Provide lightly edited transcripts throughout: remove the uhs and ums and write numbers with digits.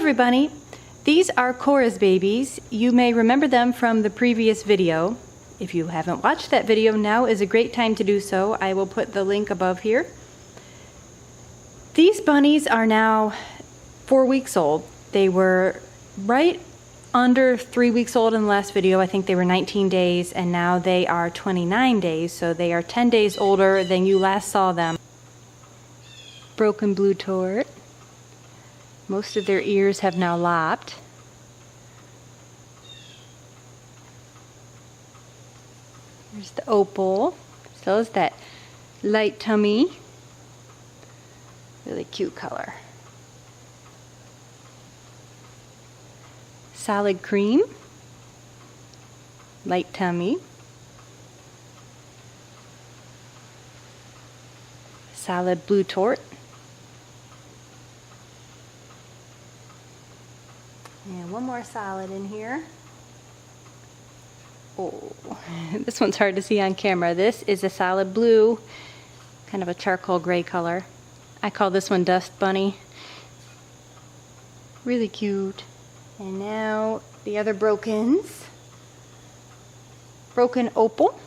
everybody, these are Cora's babies. You may remember them from the previous video. If you haven't watched that video, now is a great time to do so. I will put the link above here. These bunnies are now 4 weeks old. They were right under 3 weeks old in the last video. I think they were 19 days, and now they are 29 days, so they are 10 days older than you last saw them. Broken blue tort. Most of their ears have now lopped. There's the opal. So is that light tummy. Really cute color. Solid cream. Light tummy. Solid blue tort. And one more solid in here. Oh, this one's hard to see on camera. This is a solid blue, kind of a charcoal gray color. I call this one Dust Bunny. Really cute. And now the other brokens. Broken opal.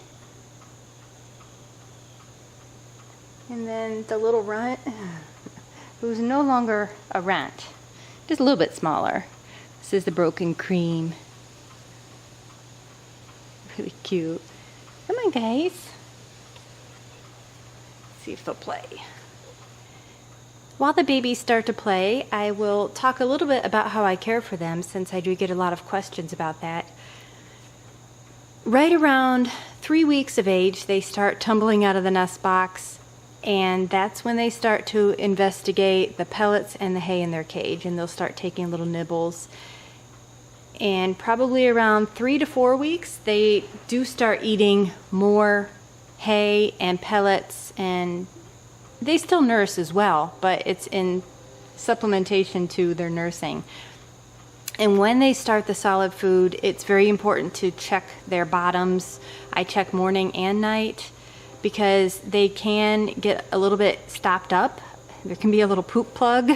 And then the little runt, who's no longer a runt, just a little bit smaller. This is the broken cream. Really cute. Come on, guys. Let's see if they'll play. While the babies start to play, I will talk a little bit about how I care for them, since I do get a lot of questions about that. Right around 3 weeks of age, they start tumbling out of the nest box, and that's when they start to investigate the pellets and the hay in their cage, and they'll start taking little nibbles. And probably around 3 to 4 weeks, they do start eating more hay and pellets, and they still nurse as well, but it's in supplementation to their nursing. And when they start the solid food, it's very important to check their bottoms. I check morning and night because they can get a little bit stopped up. There can be a little poop plug,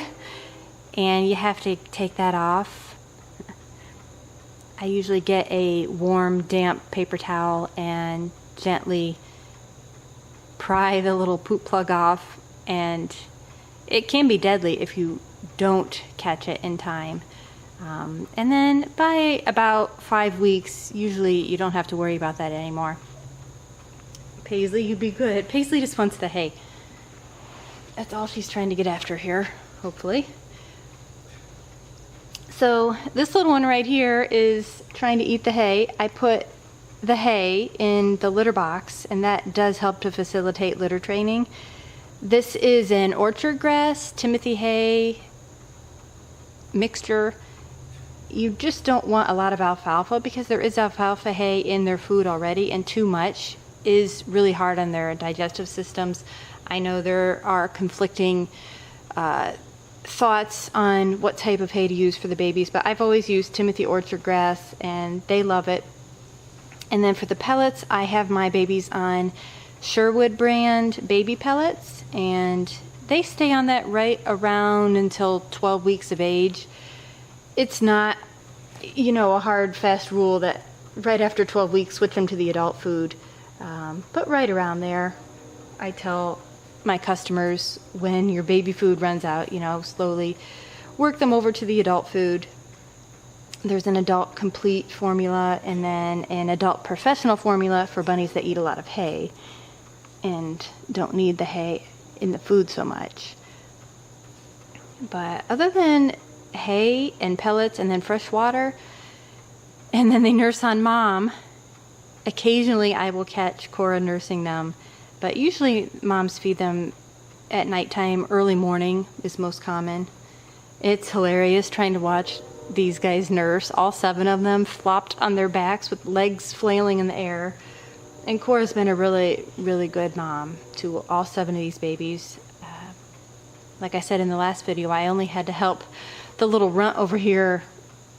and you have to take that off. I usually get a warm, damp paper towel and gently pry the little poop plug off, and it can be deadly if you don't catch it in time. And then by about 5 weeks, usually you don't have to worry about that anymore. Paisley, you'd be good. Paisley just wants the hay. That's all she's trying to get after here, hopefully. So this little one right here is trying to eat the hay. I put the hay in the litter box, and that does help to facilitate litter training. This is an orchard grass, Timothy hay mixture. You just don't want a lot of alfalfa because there is alfalfa hay in their food already, and too much is really hard on their digestive systems. I know there are conflicting thoughts on what type of hay to use for the babies, but I've always used Timothy orchard grass, and they love it. And then for the pellets, I have my babies on Sherwood brand baby pellets, and they stay on that right around until 12 weeks of age. It's not, you know, a hard, fast rule that right after 12 weeks switch them to the adult food, but right around there. I tell my customers, when your baby food runs out, you know, slowly work them over to the adult food. There's an adult complete formula and then an adult professional formula for bunnies that eat a lot of hay and don't need the hay in the food so much. But other than hay and pellets and then fresh water, and then they nurse on mom, occasionally I will catch Cora nursing them. But usually moms feed them at nighttime. Early morning is most common. It's hilarious trying to watch these guys nurse. All 7 of them flopped on their backs with legs flailing in the air. And Cora's been a really, really good mom to all 7 of these babies. Like I said in the last video, I only had to help the little runt over here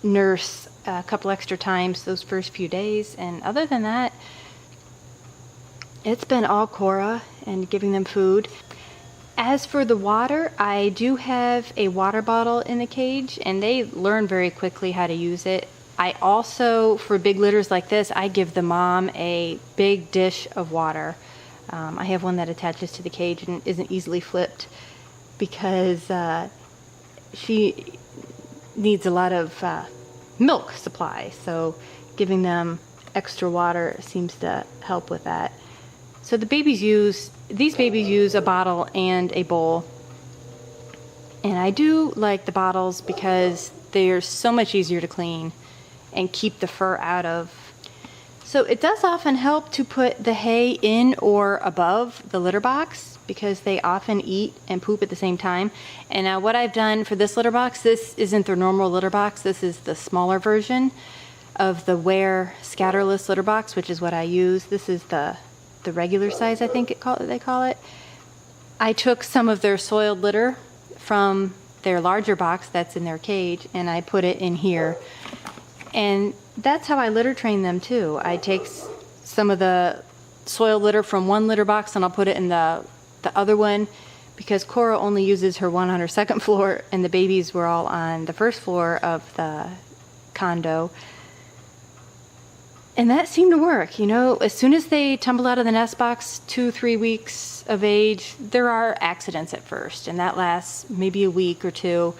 nurse a couple extra times those first few days. And other than that, it's been all Cora and giving them food. As for the water, I do have a water bottle in the cage, and they learn very quickly how to use it. I also, for big litters like this, I give the mom a big dish of water. I have one that attaches to the cage and isn't easily flipped because she needs a lot of milk supply, so giving them extra water seems to help with that. So these babies use a bottle and a bowl. And I do like the bottles because they're so much easier to clean and keep the fur out of. So it does often help to put the hay in or above the litter box because they often eat and poop at the same time. And now what I've done for this litter box, this isn't their normal litter box, this is the smaller version of the Ware scatterless litter box, which is what I use. This is the regular size, I think they call it. I took some of their soiled litter from their larger box that's in their cage, and I put it in here. And that's how I litter train them too. I take some of the soiled litter from one litter box and I'll put it in the other one, because Cora only uses her one on her second floor and the babies were all on the first floor of the condo. And that seemed to work, you know. As soon as they tumble out of the nest box, 2-3 weeks of age, there are accidents at first, and that lasts maybe a week or two.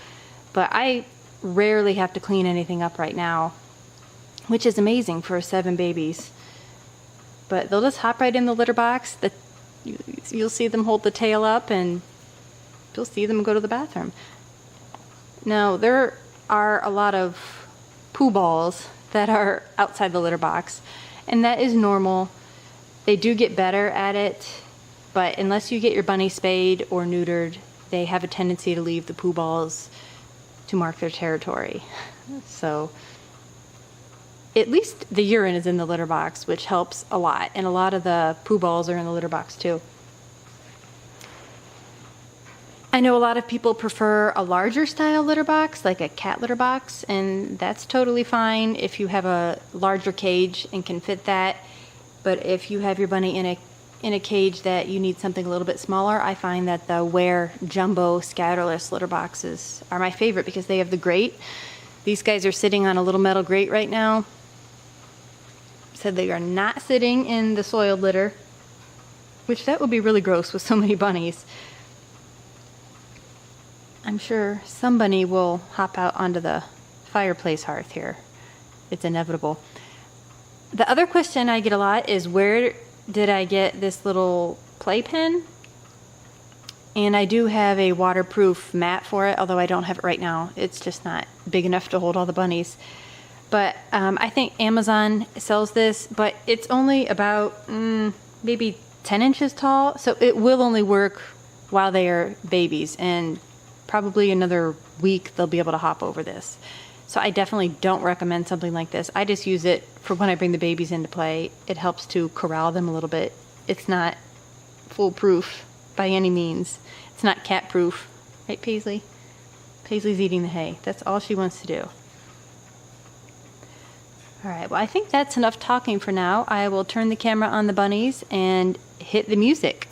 But I rarely have to clean anything up right now, which is amazing for 7 babies. But they'll just hop right in the litter box. You'll see them hold the tail up, and you'll see them go to the bathroom. Now, there are a lot of poo balls that are outside the litter box, and that is normal. They do get better at it, but unless you get your bunny spayed or neutered, they have a tendency to leave the poo balls to mark their territory. So at least the urine is in the litter box, which helps a lot, and a lot of the poo balls are in the litter box too. I know a lot of people prefer a larger style litter box, like a cat litter box, and that's totally fine if you have a larger cage and can fit that. But if you have your bunny in a cage that you need something a little bit smaller, I find that the Ware Jumbo Scatterless litter boxes are my favorite because they have the grate. These guys are sitting on a little metal grate right now. So they are not sitting in the soiled litter, which that would be really gross with so many bunnies. I'm sure some bunny will hop out onto the fireplace hearth here. It's inevitable. The other question I get a lot is, where did I get this little playpen? And I do have a waterproof mat for it, although I don't have it right now. It's just not big enough to hold all the bunnies. But I think Amazon sells this, but it's only about maybe 10 inches tall, so it will only work while they are babies, and probably another week they'll be able to hop over this. So I definitely don't recommend something like this. I just use it for when I bring the babies into play. It helps to corral them a little bit. It's not foolproof by any means. It's not cat proof. Right, Paisley? Paisley's eating the hay. That's all she wants to do. All right, well, I think that's enough talking for now. I will turn the camera on the bunnies and hit the music.